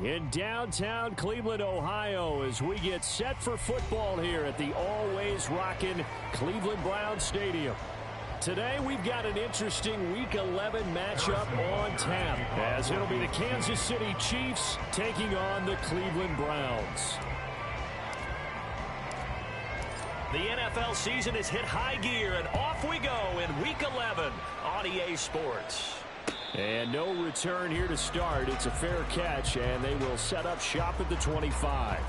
in downtown Cleveland, Ohio, as we get set for football here at the always rockin' Cleveland Browns Stadium. Today, we've got an interesting Week 11 matchup on tap, as it'll be the Kansas City Chiefs taking on the Cleveland Browns. The NFL season has hit high gear, and off we go in Week 11 on EA Sports. And no return here to start. It's a fair catch, and they will set up shop at the 25.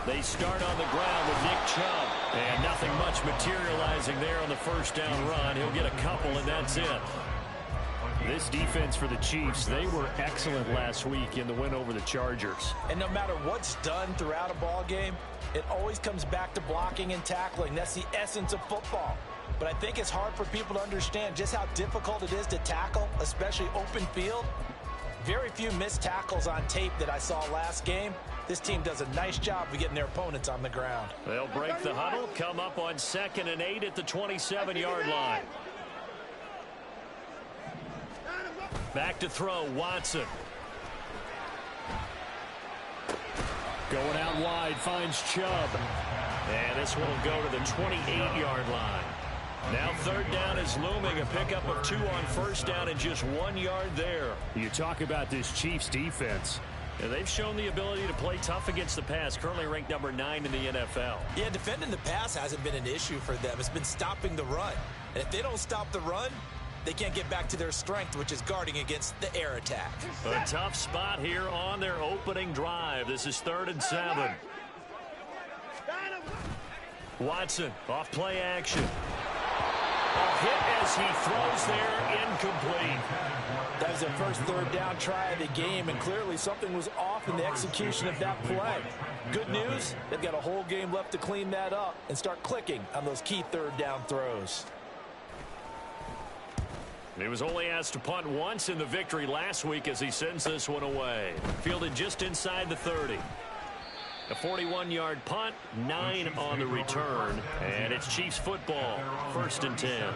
They start on the ground with Nick Chubb. And nothing much materializing there on the first down run. He'll get a couple, and that's it. This defense for the Chiefs, they were excellent last week in the win over the Chargers. And no matter what's done throughout a ball game, it always comes back to blocking and tackling. That's the essence of football. But I think it's hard for people to understand just how difficult it is to tackle, especially open field. Very few missed tackles on tape that I saw last game. This team does a nice job of getting their opponents on the ground. They'll break the huddle, come up on 2nd and 8 at the 27-yard line. Back to throw, Watson. Going out wide, finds Chubb. And this one will go to the 28-yard line. Now 3rd down is looming, a pickup of 2 on 1st down and just 1 yard there. You talk about this Chiefs defense. They've shown the ability to play tough against the pass, currently ranked number 9 in the NFL. Yeah, defending the pass hasn't been an issue for them. It's been stopping the run. And if they don't stop the run, they can't get back to their strength, which is guarding against the air attack. A tough spot here on their opening drive. This is 3rd and 7. Watson, off play action. A hit as he throws there, incomplete. That was their first 3rd down try of the game, and clearly something was off in the execution of that play. Good news, they've got a whole game left to clean that up and start clicking on those key 3rd down throws. He was only asked to punt once in the victory last week as he sends this one away. Fielded just inside the 30. A 41-yard punt, 9 on the return, and it's Chiefs football, 1st and 10.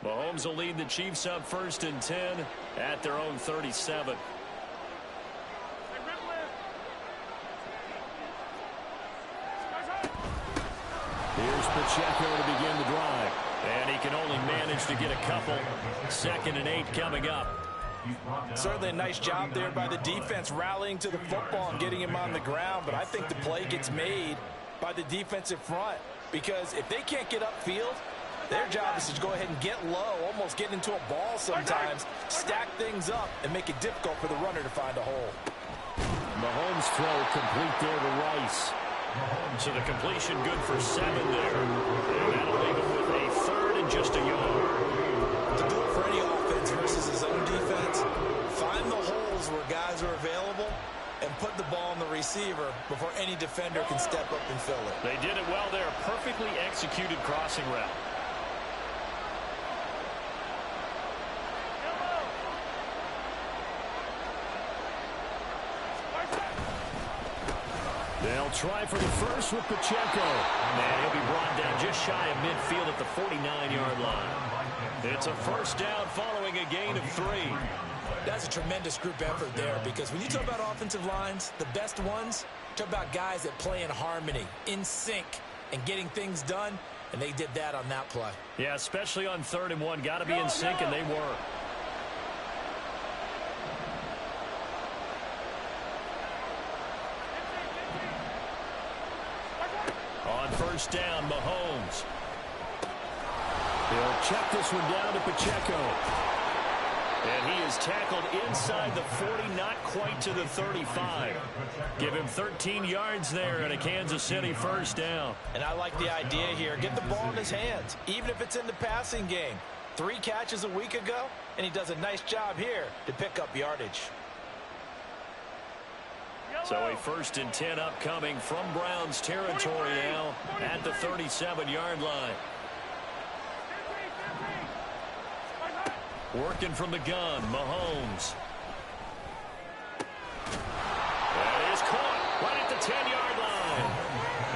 Mahomes will lead the Chiefs up 1st and 10 at their own 37. Here's Pacheco to begin the drive. And he can only manage to get a couple. 2nd and 8 coming up. Certainly a nice job there by the defense rallying to the football and getting him on the ground. But I think the play gets made by the defensive front. Because if they can't get upfield, Their job is to go ahead and get low, almost get into a ball sometimes, stack things up, and make it difficult for the runner to find a hole. Mahomes' throw complete there to Rice. So the completion good for 7 there. And that'll leave him with a 3rd and just a yard. To do it for any offense versus his own defense, find the holes where guys are available and put the ball on the receiver before any defender can step up and fill it. They did it well there. Perfectly executed crossing route. They'll try for the first with Pacheco. And he'll be brought down just shy of midfield at the 49-yard line. It's a first down following a gain of 3. That's a tremendous group effort there, because when you talk about offensive lines, the best ones, talk about guys that play in harmony, in sync, and getting things done, and they did that on that play. Yeah, especially on 3rd and 1. Got to be in sync, and they were. On first down, Mahomes. He'll check this one down to Pacheco. And he is tackled inside the 40, not quite to the 35. Give him 13 yards there and a Kansas City first down. And I like the idea here. Get the ball in his hands, even if it's in the passing game. 3 catches a week ago, and he does a nice job here to pick up yardage. So a 1st and 10 upcoming from Browns territory now at the 37-yard line. Working from the gun, Mahomes. That is caught right at the 10-yard line.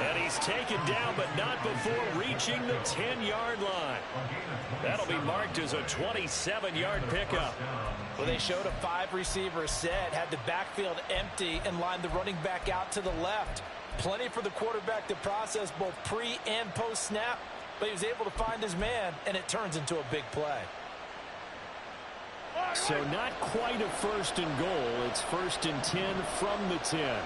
And he's taken down, but not before reaching the 10-yard line. That'll be marked as a 27-yard pickup. Well, they showed a 5-receiver set, had the backfield empty, and lined the running back out to the left. Plenty for the quarterback to process both pre- and post-snap, but he was able to find his man, and it turns into a big play. So not quite a 1st and goal. It's 1st and 10 from the 10.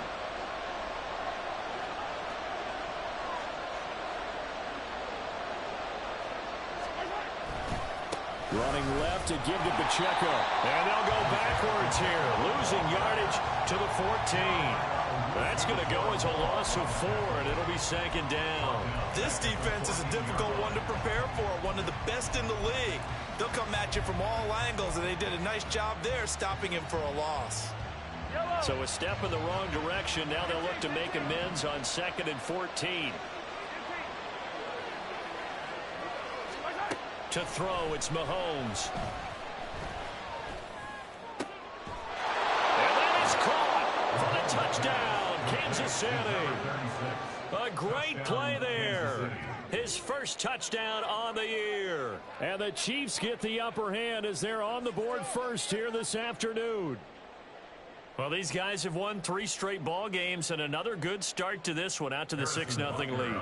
Running left to give to Pacheco. And they'll go backwards here, losing yardage to the 14. That's going to go as a loss of 4, and it'll be 2nd down. This defense is a difficult one to prepare for, one of the best in the league. They'll come at you from all angles, and they did a nice job there stopping him for a loss. So a step in the wrong direction. Now they'll look to make amends on 2nd and 14. To throw, it's Mahomes. And that is caught for the touchdown, Kansas City. A great play there. His first touchdown on the year. And the Chiefs get the upper hand as they're on the board first here this afternoon. Well, these guys have won 3 straight ball games, and another good start to this one, out to the 6-0 lead.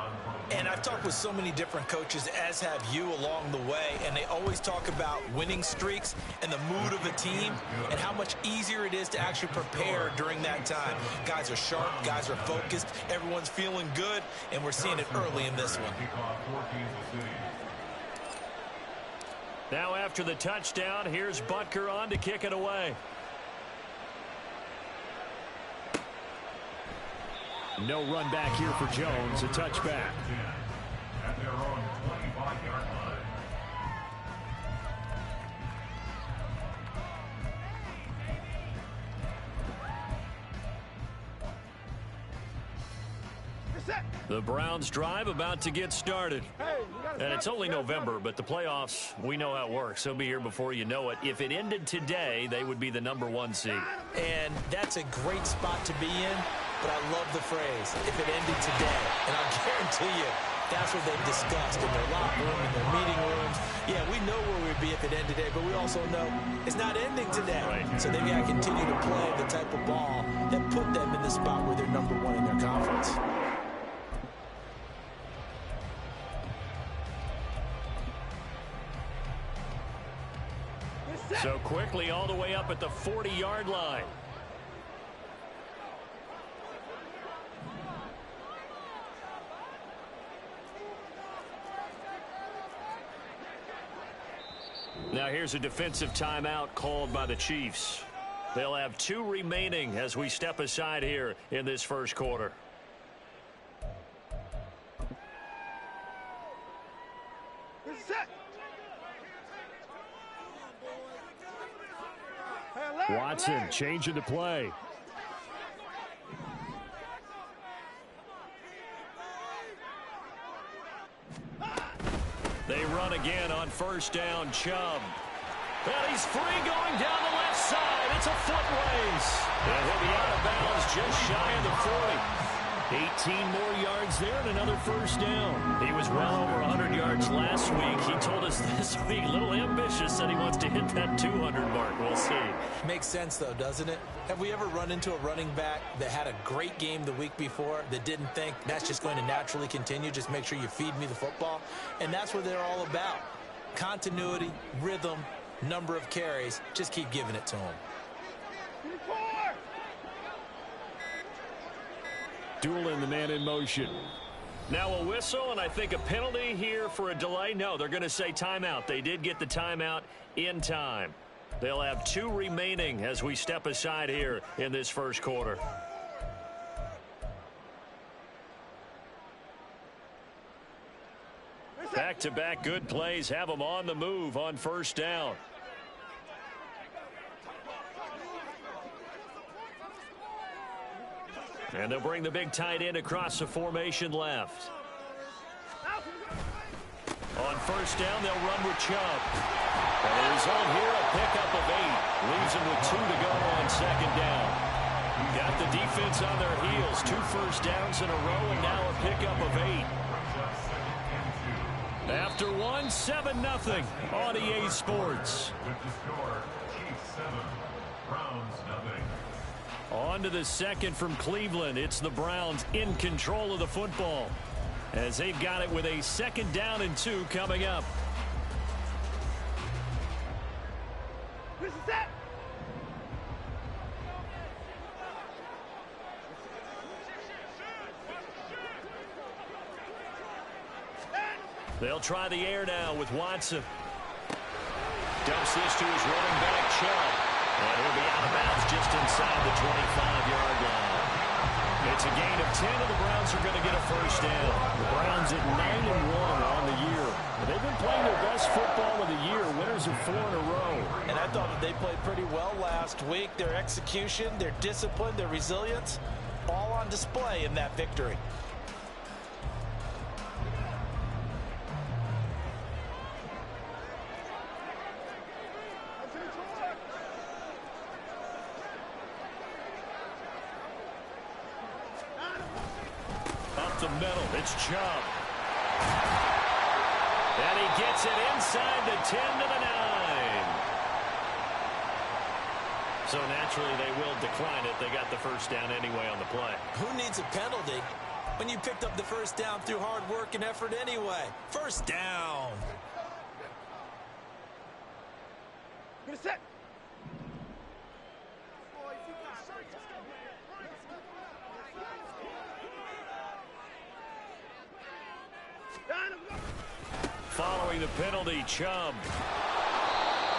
And I've talked with so many different coaches, as have you, along the way, and they always talk about winning streaks and the mood of a team and how much easier it is to actually prepare during that time. Guys are sharp, guys are focused, everyone's feeling good, and we're seeing it early in this one. Now after the touchdown, here's Butker on to kick it away. No run back here for Jones, a touchback. The Browns drive about to get started. And it's only November, but the playoffs, we know how it works. They'll be here before you know it. If it ended today, they would be the #1 seed. And that's a great spot to be in, but I love the phrase, if it ended today. And I'll guarantee you, that's what they've discussed in their locker room, in their meeting rooms. Yeah, we know where we'd be if it ended today, but we also know it's not ending today. Right. So they've got to continue to play the type of ball that put them in the spot where they're #1 in their conference. So quickly all the way up at the 40-yard line. Now here's a defensive timeout called by the Chiefs. They'll have 2 remaining as we step aside here in this first quarter. Watson changing the play. They run again on first down. Chubb. And he's free going down the left side. It's a foot race. And he'll be out of bounds just shy of the 40. 18 more yards there and another first down. He was well over 100 yards last week. He told us this week, a little ambitious, said he wants to hit that 200 mark. We'll see. Makes sense, though, doesn't it? Have we ever run into a running back that had a great game the week before that didn't think that's just going to naturally continue? Just make sure you feed me the football. And that's what they're all about. Continuity, rhythm, number of carries. Just keep giving it to him. Dueling the man in motion. Now a whistle, and I think a penalty here for a delay. No, they're going to say timeout. They did get the timeout in time. They'll have 2 remaining as we step aside here in this first quarter. Back-to-back good plays have them on the move on first down. And they'll bring the big tight end across the formation left. On first down, they'll run with Chubb. And the result here, a pickup of 8. Leaves them with 2 to go on second down. Got the defense on their heels. 2 first downs in a row, and now a pickup of 8. After 1, 7-0 on EA Sports. On to the second from Cleveland. It's the Browns in control of the football as they've got it with a 2nd down and 2 coming up. They'll try the air now with Watson. Dumps this to his running back, Chubb. And he'll be out of bounds just inside the 25-yard line. It's a gain of 10, and the Browns are going to get a first down. The Browns at 9-1 on the year. They've been playing their best football of the year. Winners of 4 in a row. And I thought that they played pretty well last week. Their execution, their discipline, their resilience, all on display in that victory. The middle, it's Chubb. And he gets it inside the 10 to the 9. So naturally they will decline it. They got the first down anyway on the play. Who needs a penalty when you picked up the first down through hard work and effort anyway? First down. Good set. Following the penalty, Chubb.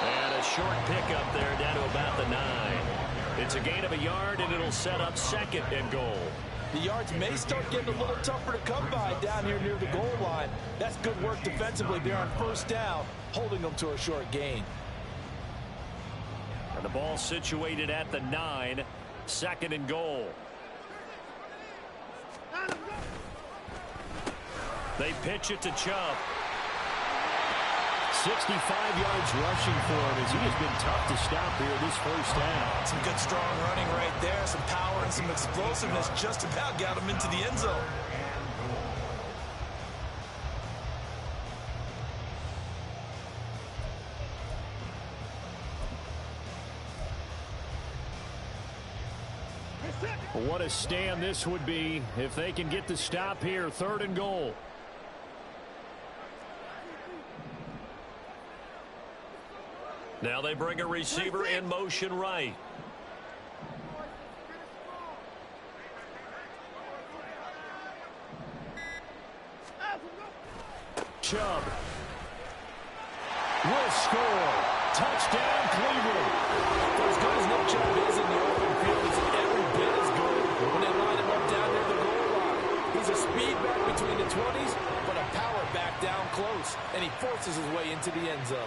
And a short pickup there down to about the 9. It's a gain of a yard, and it'll set up 2nd and goal. The yards may start getting a little tougher to come by down here near the goal line. That's good work defensively there on first down, holding them to a short gain. And the ball situated at the 9, 2nd and goal. They pitch it to Chubb. 65 yards rushing for him as he has been tough to stop here this first half. Some good strong running right there. Some power and some explosiveness just about got him into the end zone. What a stand this would be if they can get the stop here. 3rd and goal. Now they bring a receiver in motion right. Chubb will score. Touchdown, Cleveland. For as good as Nick Chubb is in the open field, he's every bit as good when they line him up down near the goal line. He's a speed back between the 20s, but a power back down close, and he forces his way into the end zone.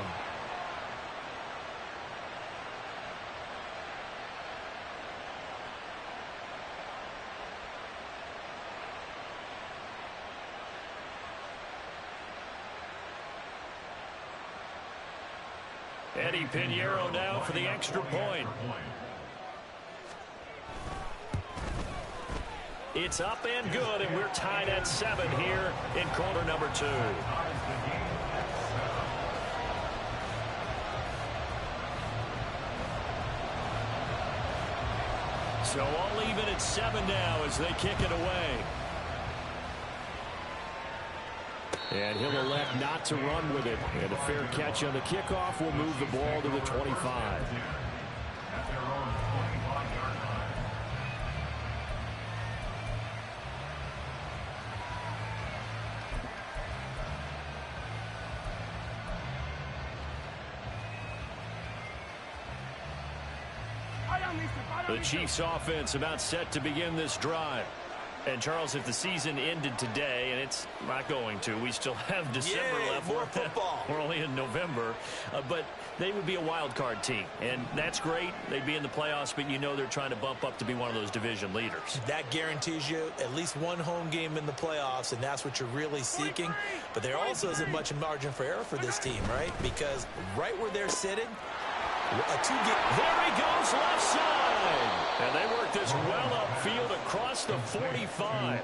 Eddie Pinheiro now for the extra point. It's up and good, and we're tied at 7 here in quarter number 2. So all even at 7 now as they kick it away. And he'll elect not to run with it. And a fair catch on the kickoff will move the ball to the 25. The Chiefs offense about set to begin this drive. And, Charles, if the season ended today, and it's not going to, we still have December left. More football. We're only in November. But they would be a wild card team. And that's great. They'd be in the playoffs, but you know they're trying to bump up to be one of those division leaders. That guarantees you at least one home game in the playoffs, and that's what you're really seeking. But there also isn't much margin for error for this team, right? Because right where they're sitting, there he goes left side. And they work this well upfield across the 45.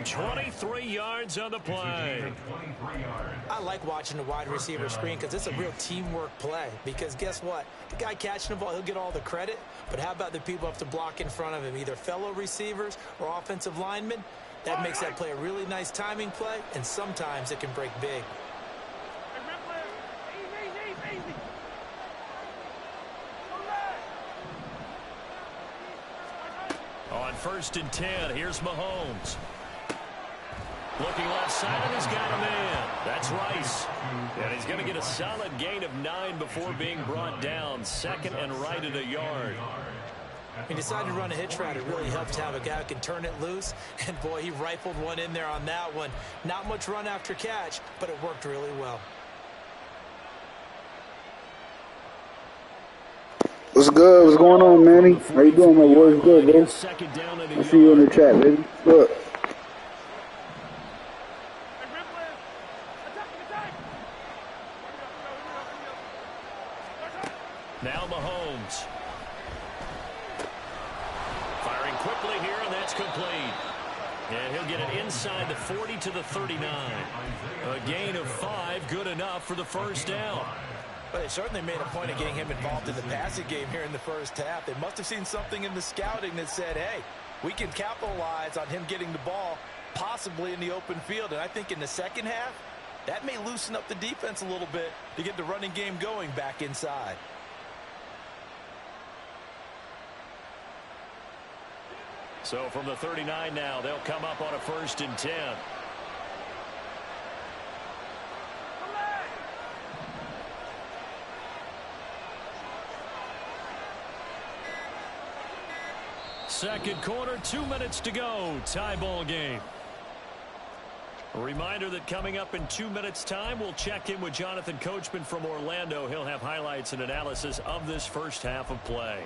23 yards on the play. I like watching the wide receiver screen because it's a real teamwork play. Because guess what? The guy catching the ball, he'll get all the credit. But how about the people up to block in front of him, either fellow receivers or offensive linemen? That makes that play a really nice timing play, and sometimes it can break big. On 1st and 10, here's Mahomes. Looking left side, and he's got a man. That's Rice. And he's going to get a solid gain of 9 before being brought down. 2nd and right at a yard. He decided to run a hitch route. It really helps to have a guy who can turn it loose. And, boy, he rifled one in there on that one. Not much run after catch, but it worked really well. What's good? What's going on, Manny? How you doing, my boy? What's good, bro? I see you in the chat, baby. Look. Now Mahomes. Firing quickly here, and that's complete. And he'll get it inside the 40 to the 39. A gain of 5, good enough for the first down. But they certainly made a point of getting him involved in the passing game here in the first half. They must have seen something in the scouting that said, hey, we can capitalize on him getting the ball possibly in the open field. And I think in the second half, that may loosen up the defense a little bit to get the running game going back inside. So from the 39 now, they'll come up on a 1st and 10. Second quarter, 2 minutes to go. Tie ball game. A reminder that coming up in 2 minutes' time, we'll check in with Jonathan Coachman from Orlando. He'll have highlights and analysis of this first half of play.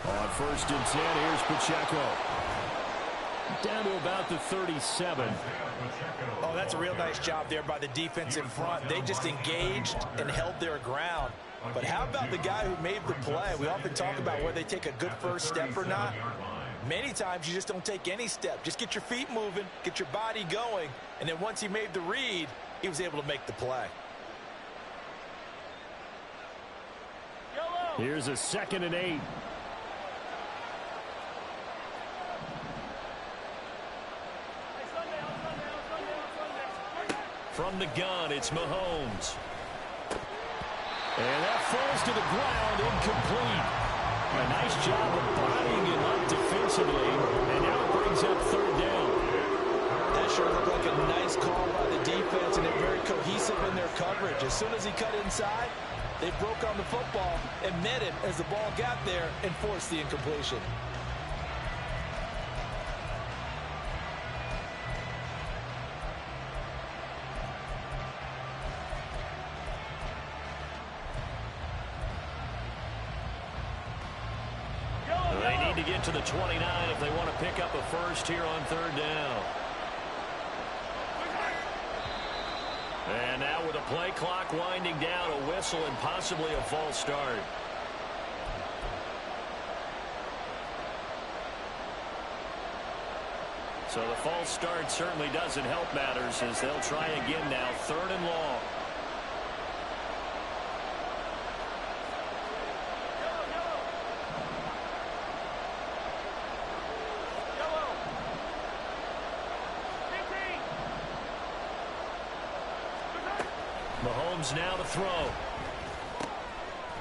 On 1st and 10, here's Pacheco. Down to about the 37. Oh, that's a real nice job there by the defense in front. They just engaged and held their ground. But how about the guy who made the play? We often talk about whether they take a good first step or not. Many times you just don't take any step. Just get your feet moving, get your body going, and then once he made the read, he was able to make the play. Here's a 2nd and 8. From the gun, it's Mahomes. And that falls to the ground, incomplete. A nice job of bodying him up defensively, and now it brings up third down. That sure looked like a nice call by the defense, and they're very cohesive in their coverage. As soon as he cut inside, they broke on the football and met him as the ball got there and forced the incompletion. They need to get to the 29 if they want to pick up a first here on third down. And now with the play clock winding down, a whistle and possibly a false start. So the false start certainly doesn't help matters as they'll try again now, third and long. Mahomes now to throw.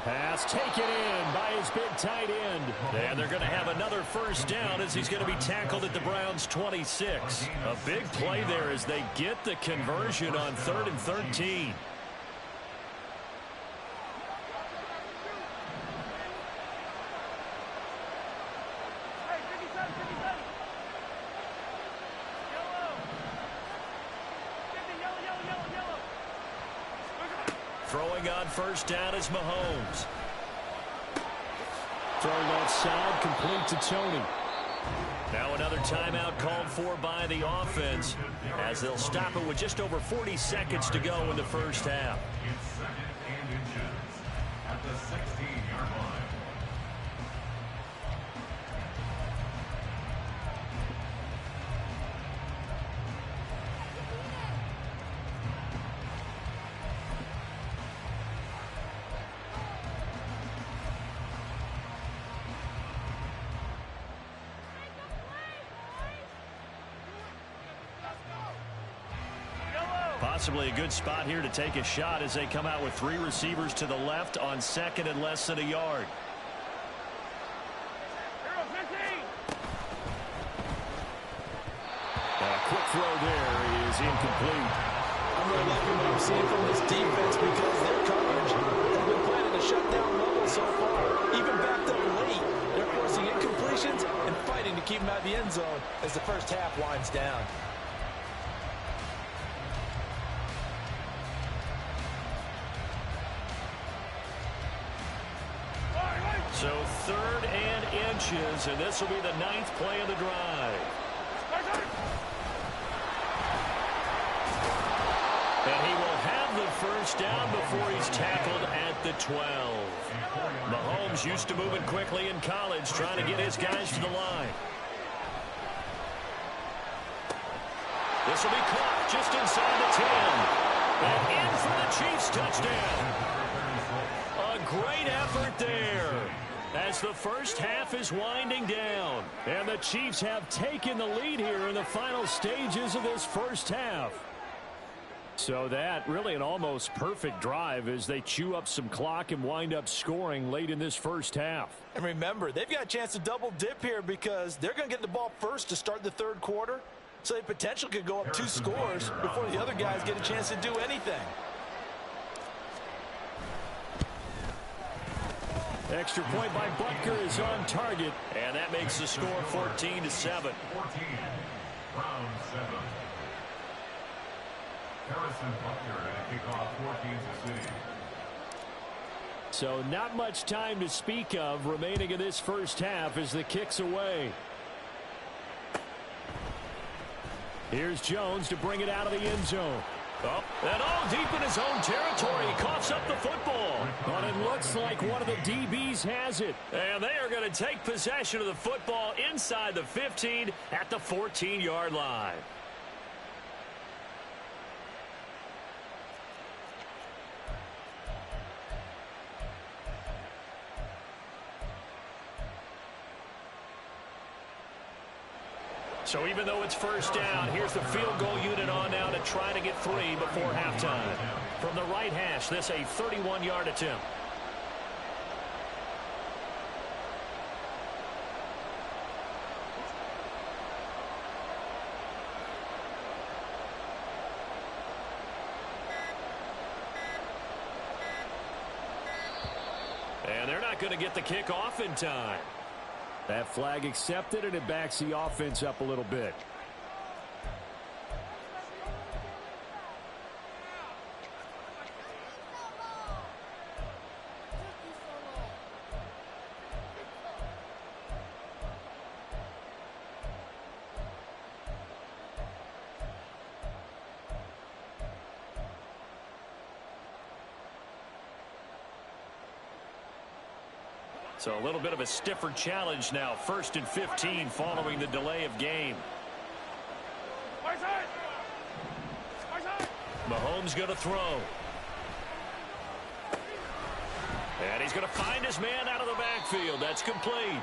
Pass taken in by his big tight end. And they're going to have another first down as he's going to be tackled at the Browns' 26. A big play there as they get the conversion on 3rd and 13. Throwing on first down is Mahomes. Throw left side, complete to Tony. Now another timeout called for by the offense as they'll stop it with just over 40 seconds to go in the first half. It's 2nd and inches at the 16-yard line. Possibly a good spot here to take a shot as they come out with 3 receivers to the left on 2nd and less than a yard. A quick throw there is incomplete. I'm really liking what I'm seeing from this defense because their coverage has been playing at a shutdown level so far. Even backed up late, they're forcing incompletions and fighting to keep them out of the end zone as the first half winds down. So 3rd and inches, and this will be the 9th play of the drive. And he will have the first down before he's tackled at the 12. Mahomes used to moving quickly in college, trying to get his guys to the line. This will be caught just inside the 10. And in for the Chiefs touchdown. A great effort there as the first half is winding down. And the Chiefs have taken the lead here in the final stages of this first half. So that really an almost perfect drive as they chew up some clock and wind up scoring late in this first half. And remember, they've got a chance to double dip here because they're going to get the ball first to start the 3rd quarter. So they potentially could go up 2 scores before the other guys get a chance to do anything. Extra point by Butker is on target, and that makes the score 14-7. 14, round 7. Harrison Butker and kickoff for Kansas City. So not much time to speak of remaining in this first half as the kick's away. Here's Jones to bring it out of the end zone. Oh, and all deep in his own territory. He coughs up the football. But it looks like one of the DBs has it. And they are going to take possession of the football inside the 15 at the 14-yard line. So even though it's first down, here's the field goal unit on now to try to get 3 before halftime. From the right hash, this a 31-yard attempt. And they're not going to get the kick off in time. That flag accepted, and it backs the offense up a little bit. So a little bit of a stiffer challenge now. 1st and 15 following the delay of game. Mahomes going to throw. And he's going to find his man out of the backfield. That's complete.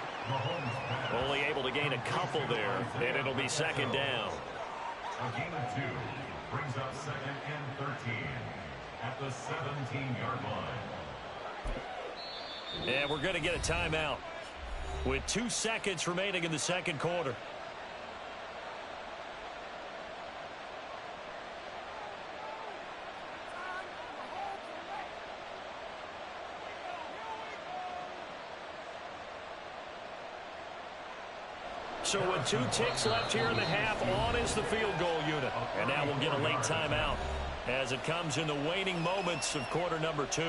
Only able to gain a couple there, and it'll be 2nd down. A gain of 2 brings up 2nd and 13 at the 17-yard line. And we're going to get a timeout with 2 seconds remaining in the 2nd quarter. So with 2 ticks left here in the half, on is the field goal unit. And now we'll get a late timeout as it comes in the waning moments of quarter number 2.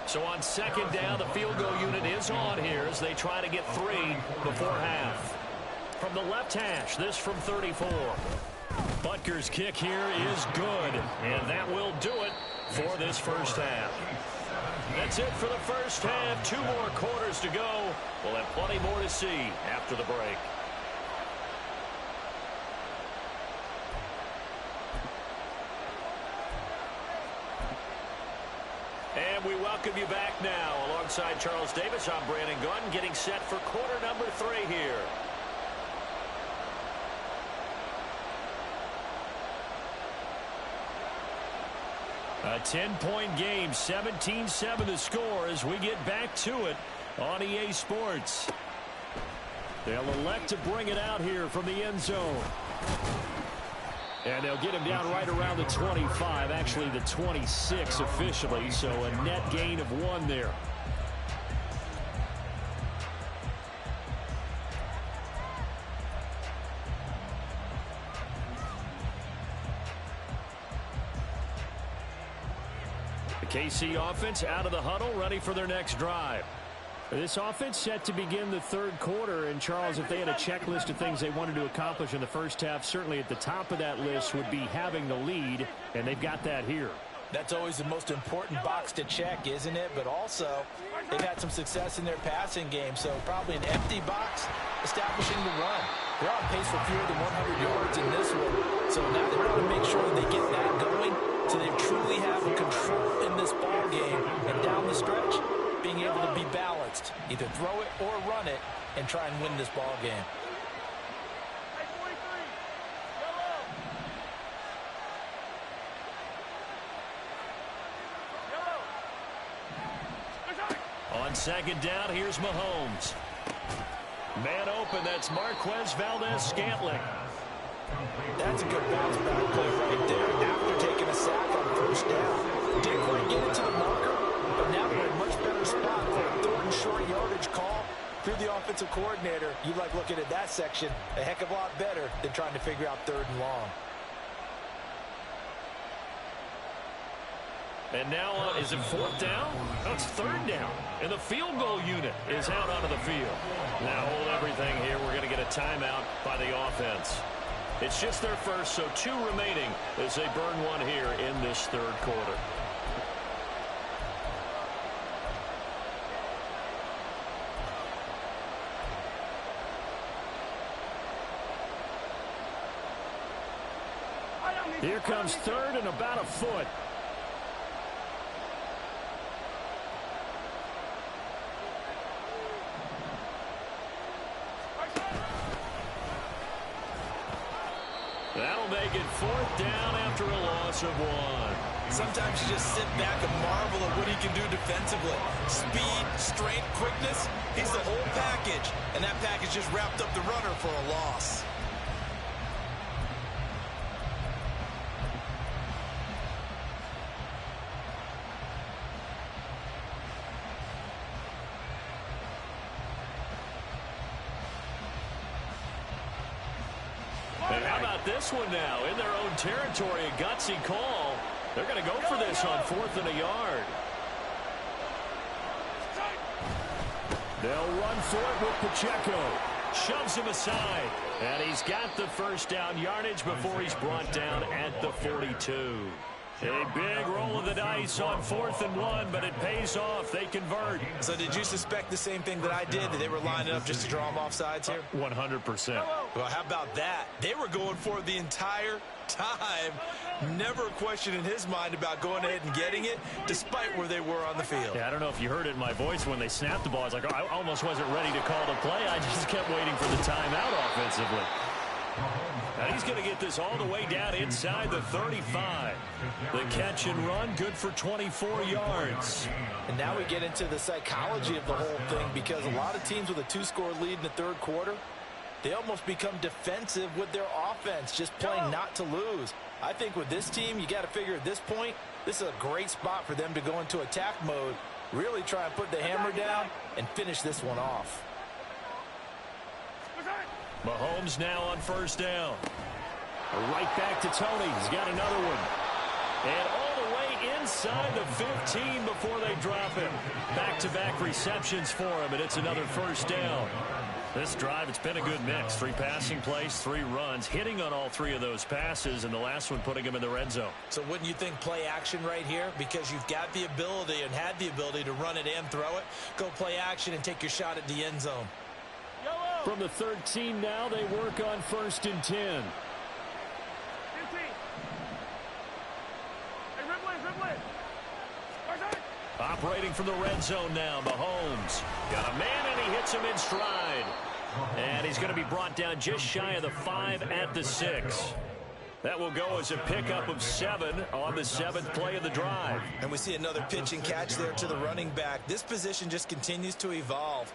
So on 2nd down, the field goal unit is on here as they try to get 3 before half. From the left hash, this from 34. Butker's kick here is good, and that will do it for this first half. That's it for the first half. 2 more quarters to go. We'll have plenty more to see after the break. And we welcome you back now. Alongside Charles Davis, I'm Brandon Gunn, getting set for quarter number 3 here. A 10-point game, 17-7 the score as we get back to it on EA Sports. They'll elect to bring it out here from the end zone. And they'll get him down right around the 25, actually the 26 officially, so a net gain of 1 there. The KC offense out of the huddle, ready for their next drive. This offense set to begin the 3rd quarter, and Charles, if they had a checklist of things they wanted to accomplish in the first half, certainly at the top of that list would be having the lead, and they've got that here. That's always the most important box to check, isn't it? But also, they've had some success in their passing game, so probably an empty box establishing the run. They're on pace for fewer than 100 yards in this one, so now they want to make sure that they get that going so they truly have control in this ball game, and down the stretch, being able to be balanced, either throw it or run it, and try and win this ball game. On 2nd down, here's Mahomes. Man open, that's Marquez Valdez-Scantling. That's a good bounce back play right there after taking a sack on 1st down. Didn't quite get it to the marker, but now we're in a much better spot for a 3rd and short yardage call. If you're the offensive coordinator, you like looking at that section a heck of a lot better than trying to figure out 3rd and long. And now, is it 4th down? No, it's 3rd down. And the field goal unit is out onto the field. Now hold everything here. We're going to get a timeout by the offense. It's just their first, so 2 remaining as they burn 1 here in this 3rd quarter. Here comes 3rd and about a foot. make it 4th down after a loss of 1. Sometimes you just sit back and marvel at what he can do defensively. Speed, strength, quickness, he's the whole package. And that package just wrapped up the runner for a loss. And how about this one now? In their own territory, a gutsy call. They're going to go for this on 4th and a yard. They'll run for it with Pacheco. Shoves him aside. And he's got the first down yardage before he's brought down at the 42. A big roll of the dice on 4th and 1, but it pays off. They convert. So did you suspect the same thing that I did, that they were lining up just to draw them off sides here? 100%. Well, how about that? They were going for it the entire time. Never a question in his mind about going ahead and getting it, despite where they were on the field. Yeah, I don't know if you heard it in my voice when they snapped the ball. I was like, oh, I almost wasn't ready to call the play. I just kept waiting for the timeout offensively. And he's going to get this all the way down inside the 35. The catch and run, good for 24 yards. And now we get into the psychology of the whole thing, because a lot of teams with a 2-score lead in the third quarter, they almost become defensive with their offense, just playing not to lose. I think with this team, you got to figure at this point, this is a great spot for them to go into attack mode, really try and put the hammer down and finish this one off. Mahomes now on 1st down. Right back to Tony. He's got another one. And all the way inside the 15 before they drop him. Back-to-back receptions for him, and it's another 1st down. This drive, it's been a good mix. 3 passing plays, 3 runs, hitting on all 3 of those passes, and the last one putting him in the red zone. So wouldn't you think play action right here? Because you've got the ability and had the ability to run it and throw it. Go play action and take your shot at the end zone. From the 13 now, they work on 1st and 10. Operating from the red zone now, Mahomes. Got a man, and he hits him in stride. And he's going to be brought down just shy of the 5 at the 6. That will go as a pickup of 7 on the 7th play of the drive. And we see another pitch and catch there to the running back. This position just continues to evolve.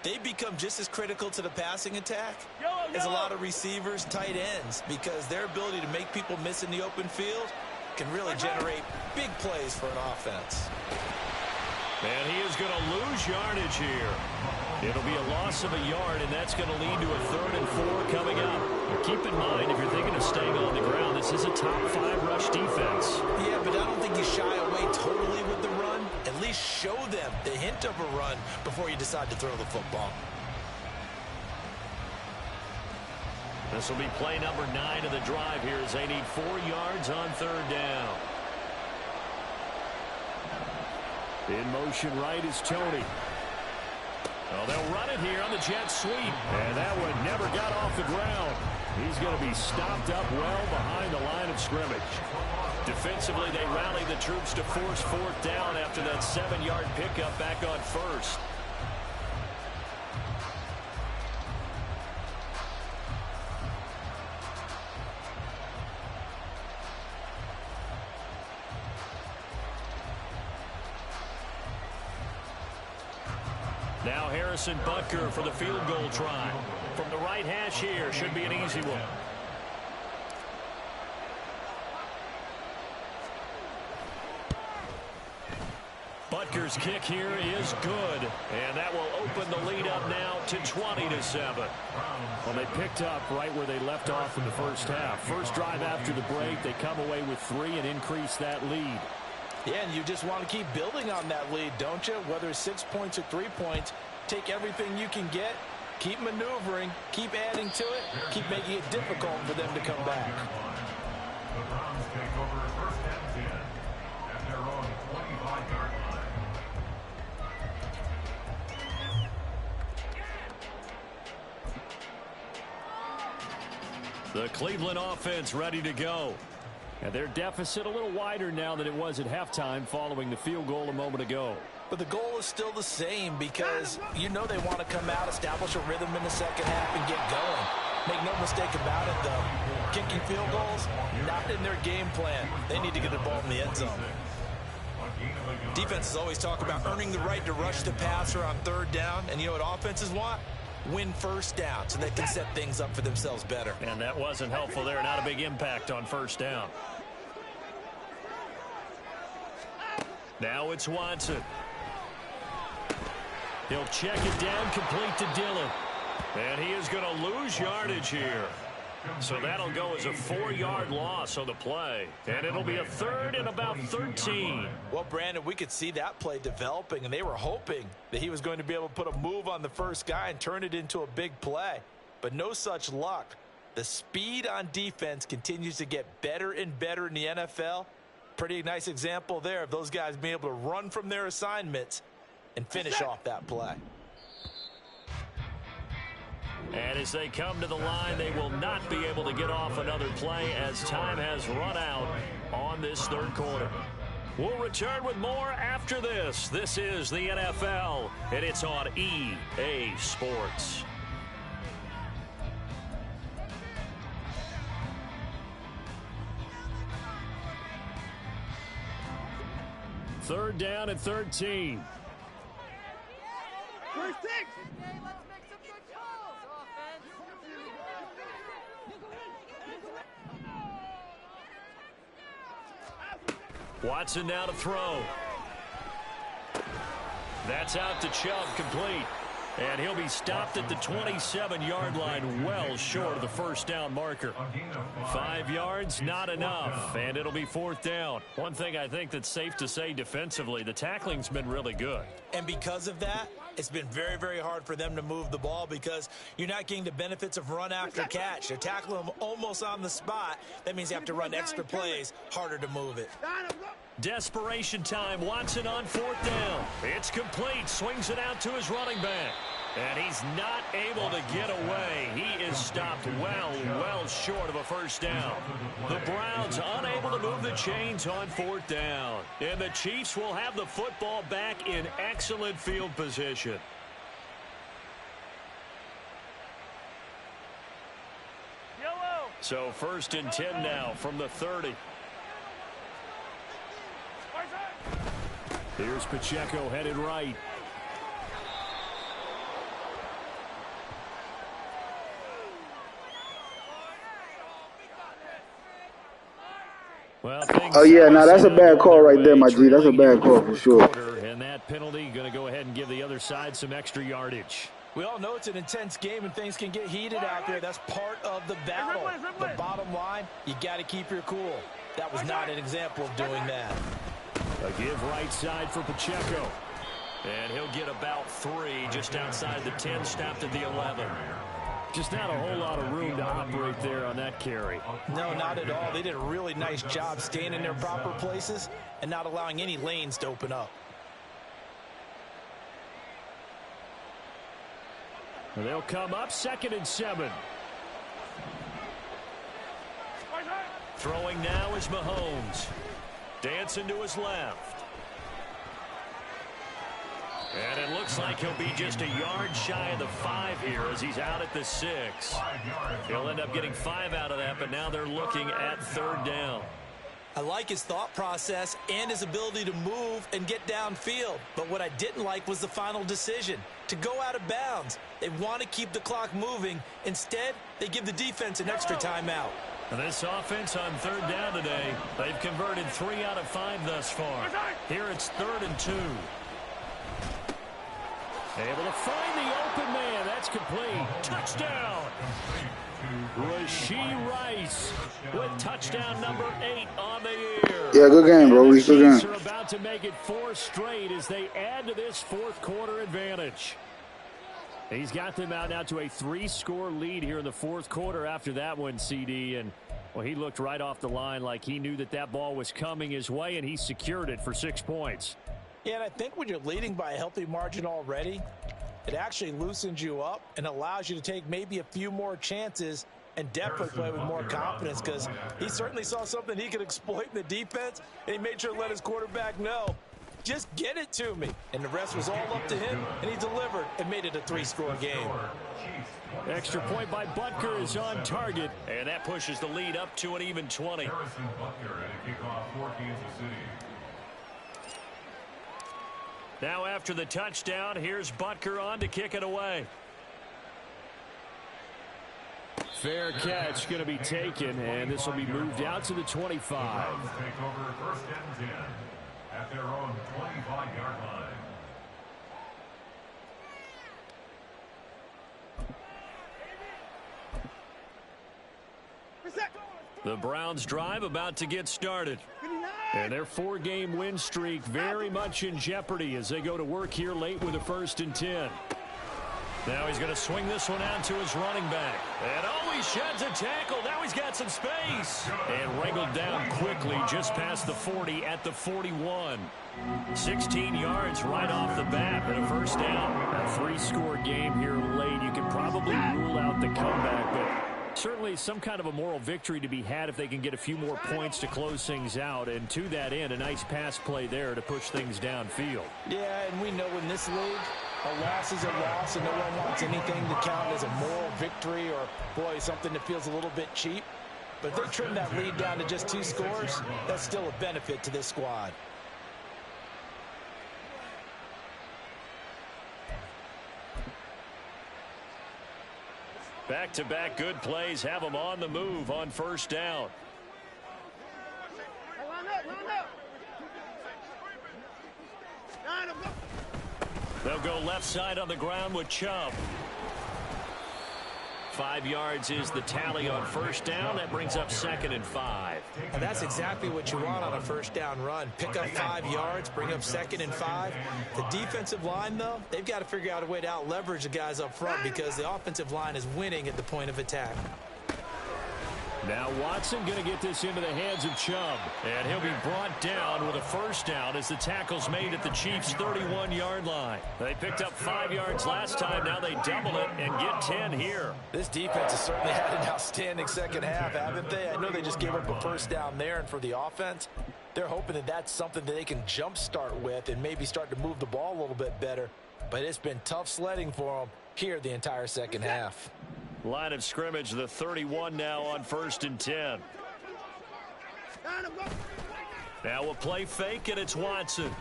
They become just as critical to the passing attack as a lot of receivers, tight ends, because their ability to make people miss in the open field can really generate big plays for an offense. And he is going to lose yardage here. It'll be a loss of a yard, and that's going to lead to a 3rd and 4 coming up. But keep in mind, if you're thinking of staying on the ground, this is a top 5 rush defense. Yeah, but I don't think you shy away totally with the run. At least show them the hint of a run before you decide to throw the football. This will be play number 9 of the drive here as they need 4 yards on 3rd down. In motion right is Tony. Well, they'll run it here on the jet sweep. And that one never got off the ground. He's going to be stopped up well behind the line of scrimmage. Defensively, they rally the troops to force 4th down after that 7-yard pickup back on 1st. Now Harrison Butker for the field goal try. From the right hash here, should be an easy one. Butker's kick here is good. And that will open the lead up now to 20-7. Well, they picked up right where they left off in the first half. First drive after the break, they come away with 3 and increase that lead. Yeah, and you just want to keep building on that lead, don't you? Whether it's 6 points or 3 points, take everything you can get, keep maneuvering, keep adding to it, keep making it difficult for them to come back. The Browns take over 1st and 10 at their own 25-yard line. The Cleveland offense ready to go. And their deficit a little wider now than it was at halftime following the field goal a moment ago. But the goal is still the same, because you know they want to come out, establish a rhythm in the second half, and get going. Make no mistake about it, though. kicking field goals, not in their game plan. They need to get the ball in the end zone. Defenses always talk about earning the right to rush the passer on third down, and you know what offenses want? Win first down so they can set things up for themselves better. And that wasn't helpful there. Not a big impact on first down. Now it's Watson. He'll check it down, complete to Dillon. And he is going to lose yardage here. So that'll go as a 4-yard loss on the play. And it'll be a third and about 13. Well, Brandon, we could see that play developing, and they were hoping that he was going to be able to put a move on the first guy and turn it into a big play. But no such luck. The speed on defense continues to get better and better in the NFL. Pretty nice example there of those guys being able to run from their assignments and finish off that play. And as they come to the line, they will not be able to get off another play as time has run out on this third quarter. We'll return with more after this. This is the NFL, and it's on EA Sports. Third down and 13. First 6. Watson now to throw. That's out to Chubb, complete. And he'll be stopped at the 27-yard line, well short of the first down marker. 5 yards, not enough, and it'll be fourth down. One thing I think that's safe to say defensively, the tackling's been really good. And because of that, it's been very, very hard for them to move the ball because you're not getting the benefits of run after catch. They're tackling them almost on the spot. That means you have to run extra plays, harder to move it. Desperation time. Watson on fourth down. It's complete. Swings it out to his running back. And he's not able to get away. He is stopped well short of a first down. The Browns unable to move the chains on fourth down. And the Chiefs will have the football back in excellent field position. Yellow. So first and 10 now from the 30. Here's Pacheco headed right. Well, oh, yeah, now that's a bad call right there, my G. That's a bad call for sure. And that penalty going to go ahead and give the other side some extra yardage. We all know it's an intense game and things can get heated out there. That's part of the battle. The bottom line, you got to keep your cool. That was not an example of doing that. A give right side for Pacheco. And he'll get about 3 just outside the 10, stopped at the 11. Just not a whole lot of room to operate there on that carry. No, not at all. They did a really nice job staying in their proper places and not allowing any lanes to open up. They'll come up 2nd and 7. Throwing now is Mahomes. Dancing to his left. And it looks like he'll be just a yard shy of the 5 here as he's out at the 6. He'll end up getting 5 out of that, but now they're looking at third down. I like his thought process and his ability to move and get downfield. But what I didn't like was the final decision, to go out of bounds. They want to keep the clock moving. Instead, they give the defense an extra timeout. This offense on third down today, they've converted 3 out of 5 thus far. Here it's 3rd and 2. Able to find the open man. That's complete. Touchdown. Rashee Rice with touchdown number 8 on the year. Yeah, good game, bro. The Good Chiefs game. are about to make it 4 straight as they add to this fourth quarter advantage. He's got them out now to a 3-score lead here in the fourth quarter after that one, CD. And, well, he looked right off the line like he knew that that ball was coming his way, and he secured it for 6 points. Yeah, and I think when you're leading by a healthy margin already, it actually loosens you up and allows you to take maybe a few more chances and definitely play with more confidence because he certainly saw something he could exploit in the defense, and he made sure to let his quarterback know Just get it to me. And the rest was all up to him, and he delivered and made it a 3-score game. Extra point by Butker is on target, and that pushes the lead up to an even 20. Now after the touchdown, here's Butker on to kick it away. Fair catch going to be taken, and this will be moved out to the 25. Take over 1st and 10 at their own 25-yard line. The Browns drive about to get started. And their 4-game win streak very much in jeopardy as they go to work here late with a 1st and 10. Now he's going to swing this one out to his running back. And he sheds a tackle. Now he's got some space. And wrangled down quickly just past the 40 at the 41. 16 yards right off the bat and a 1st down. A 3-score game here late. You can probably rule out the comeback, but certainly some kind of a moral victory to be had if they can get a few more points to close things out. And to that end, a nice pass play there to push things downfield. Yeah, and we know in this league, a loss is a loss, and no one wants anything to count as a moral victory or, boy, something that feels a little bit cheap. But if they trim that lead down to just 2 scores, that's still a benefit to this squad. Back-to-back good plays have them on the move on 1st down. They'll go left side on the ground with Chubb. 5 yards is the tally on 1st down. That brings up 2nd and 5. And that's exactly what you want on a 1st down run. Pick up 5 yards, bring up 2nd and 5. The defensive line, though, they've got to figure out a way to out-leverage the guys up front because the offensive line is winning at the point of attack. Now Watson going to get this into the hands of Chubb. And he'll be brought down with a 1st down as the tackle's made at the Chiefs' 31-yard line. They picked up 5 yards last time. Now they double it and get 10 here. This defense has certainly had an outstanding 2nd half, haven't they? I know they just gave up a 1st down there, and for the offense, they're hoping that that's something that they can jumpstart with and maybe start to move the ball a little bit better. But it's been tough sledding for them here the entire 2nd half. Line of scrimmage, the 31 now on 1st and 10. Now we'll play fake, and it's Watson.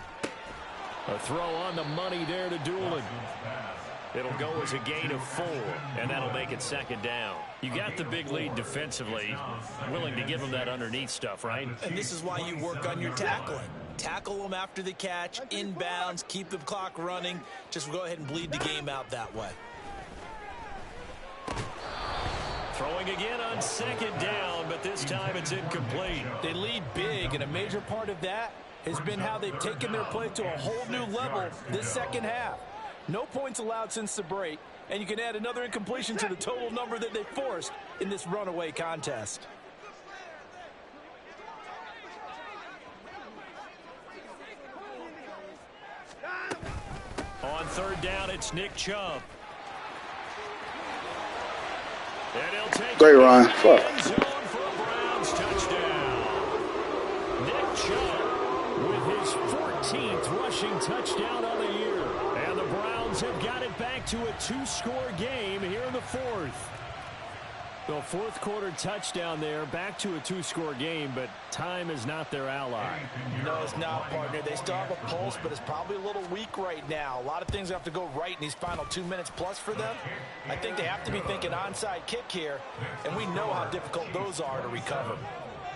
A throw on the money there to Doolin. It'll go as a gain of 4, and that'll make it 2nd down. You got the big lead defensively, willing to give them that underneath stuff, right? And this is why you work on your tackling. Tackle them after the catch, inbounds, keep the clock running. Just go ahead and bleed the game out that way. Throwing again on 2nd down, but this time it's incomplete. They lead big, and a major part of that has been how they've taken their play to a whole new level this 2nd half. No points allowed since the break, and you can add another incompletion to the total number that they forced in this runaway contest. On 3rd down, it's Nick Chubb. And he'll take great run. For a Browns touchdown. Nick Chubb with his 14th rushing touchdown on the year. And the Browns have got it back to a 2-score game here in the 4th. The 4th quarter touchdown there, back to a 2-score game, but time is not their ally. No, it's not, partner. They still have a pulse, but it's probably a little weak right now. A lot of things have to go right in these final 2 minutes plus for them. I think they have to be thinking onside kick here, and we know how difficult those are to recover.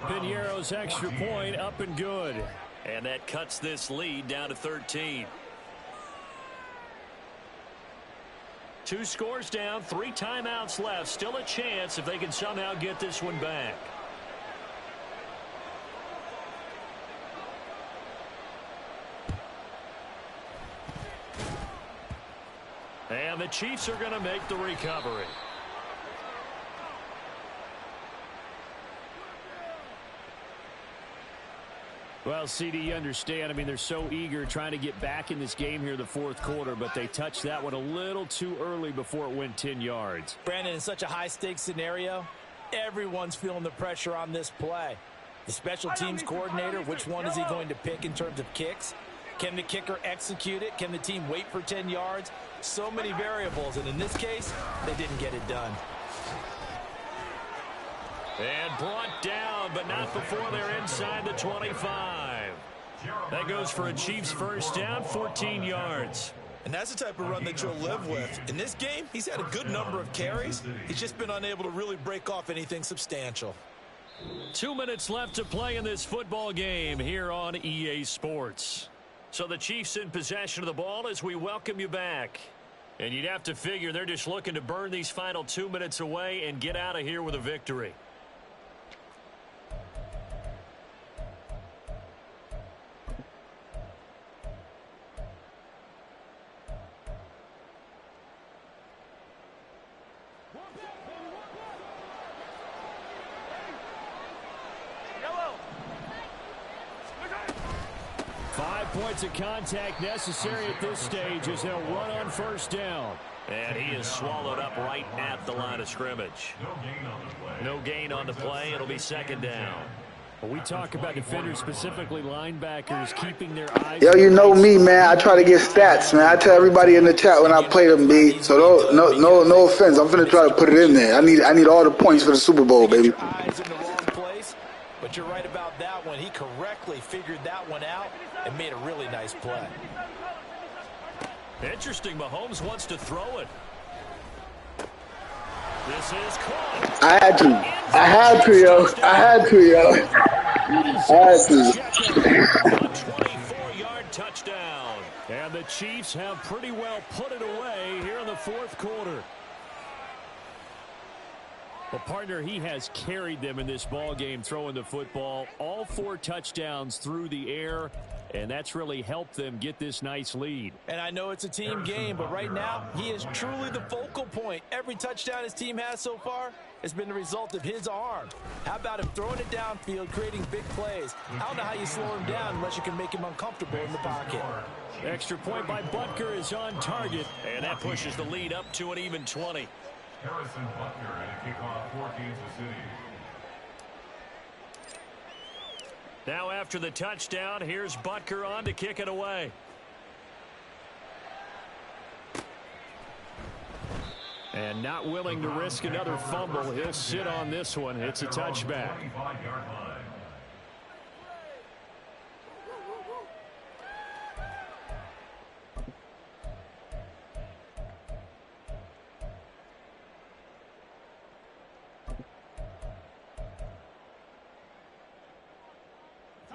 Piñeiro's extra point up and good. And that cuts this lead down to 13. 2 scores down, 3 timeouts left. Still a chance if they can somehow get this one back. And the Chiefs are going to make the recovery. Well, CD, you understand. I mean, they're so eager trying to get back in this game here in the 4th quarter, but they touched that one a little too early before it went 10 yards. Brandon, in such a high-stakes scenario, everyone's feeling the pressure on this play. The special teams coordinator, which one is he going to pick in terms of kicks? Can the kicker execute it? Can the team wait for 10 yards? So many variables, and in this case, they didn't get it done. And brought down, but not before they're inside the 25. That goes for a Chiefs first down, 14 yards. And that's the type of run that you'll live with. In this game, he's had a good number of carries. He's just been unable to really break off anything substantial. 2 minutes left to play in this football game here on EA Sports. So the Chiefs in possession of the ball as we welcome you back. And you'd have to figure they're just looking to burn these final 2 minutes away and get out of here with a victory. Points of contact necessary at this stage as they'll run on first down. And he is swallowed up right at the line of scrimmage. No gain on the play. It'll be second down. When we talk about defenders, specifically linebackers, keeping their eyes... Yo, you know me, man. I try to get stats, man. I tell everybody in the chat when I play them, B. So no offense. I'm finna try to put it in there. I need all the points for the Super Bowl, baby. Eyes in the wrong place, but you're right about that one. He correctly figured that one out and made a really nice play. Interesting. Mahomes wants to throw it. This is caught. I had to, yo. I had to. A 24-yard touchdown. And the Chiefs have pretty well put it away here in the fourth quarter. Well, partner, he has carried them in this ball game throwing the football. All 4 touchdowns through the air, and that's really helped them get this nice lead. And I know it's a team game, but right now, he is truly the focal point. Every touchdown his team has so far has been the result of his arm. How about him throwing it downfield, creating big plays? I don't know how you slow him down unless you can make him uncomfortable in the pocket. Extra point by Butker is on target. And that pushes the lead up to an even 20. Harrison Butker and a kickoff for Kansas City. Now after the touchdown, here's Butker on to kick it away. And not willing to risk another fumble. He'll sit on this one. It's a touchback.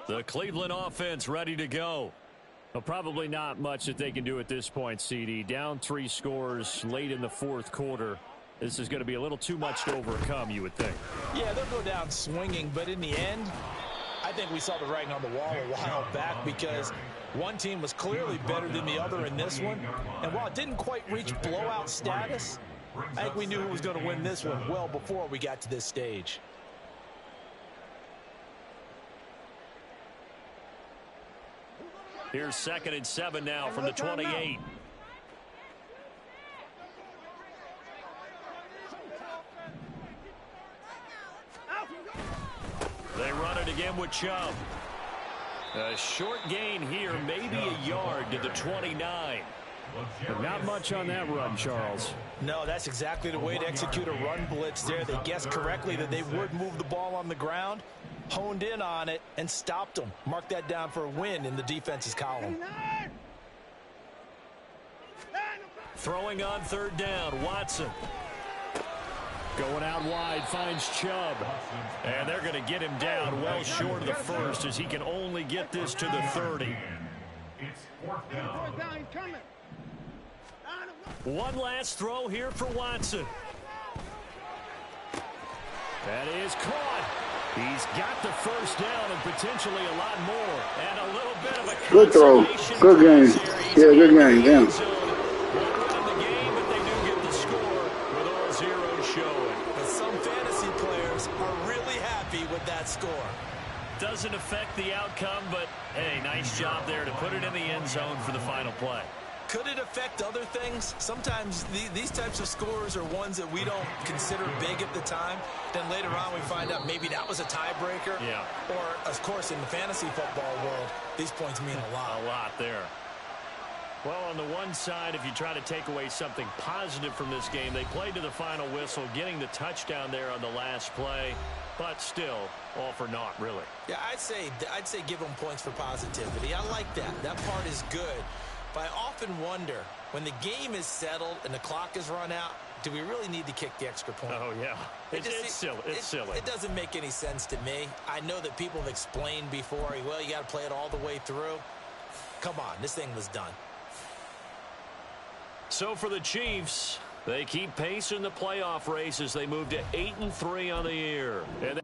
The Cleveland offense ready to go. Well, probably not much that they can do at this point, CD. Down 3 scores late in the fourth quarter. This is going to be a little too much to overcome, you would think. Yeah, they'll go down swinging, but in the end, I think we saw the writing on the wall a while back because one team was clearly better than the other in this one. And while it didn't quite reach blowout status, I think we knew who was going to win this one well before we got to this stage. Here's 2nd and 7 now from the 28. They run it again with Chubb. A short gain here, maybe a yard to the 29. But not much on that run, Charles. No, that's exactly the way to execute a run blitz there. They guessed correctly that they would move the ball on the ground, honed in on it, and stopped them. Mark that down for a win in the defense's column. Throwing on 3rd down, Watson. Going out wide, finds Chubb. And they're going to get him down well short of the first as he can only get this to the 30. It's 4th down. One last throw here for Watson. That is caught. He's got the first down and potentially a lot more. And a little bit of a Good throw. Good game. Yeah, good game. Damn. The game, but they do get the score with all zeros showing. But some fantasy players are really happy with that score. Doesn't affect the outcome, but hey, nice job there to put it in the end zone for the final play. Could it affect other things? Sometimes these types of scores are ones that we don't consider big at the time. Then later on we find out maybe that was a tiebreaker. Yeah. Or, of course, in the fantasy football world, these points mean a lot. A lot there. Well, on the one side, if you try to take away something positive from this game, they played to the final whistle, getting the touchdown there on the last play, but still all for naught, really. Yeah, I'd say give them points for positivity. I like that. That part is good. But I often wonder, when the game is settled and the clock is run out, do we really need to kick the extra point? Oh, yeah. It's silly. It's silly. It doesn't make any sense to me. I know that people have explained before, well, you got to play it all the way through. Come on, this thing was done. So for the Chiefs, they keep pace in the playoff race as they move to 8-3 on the year. And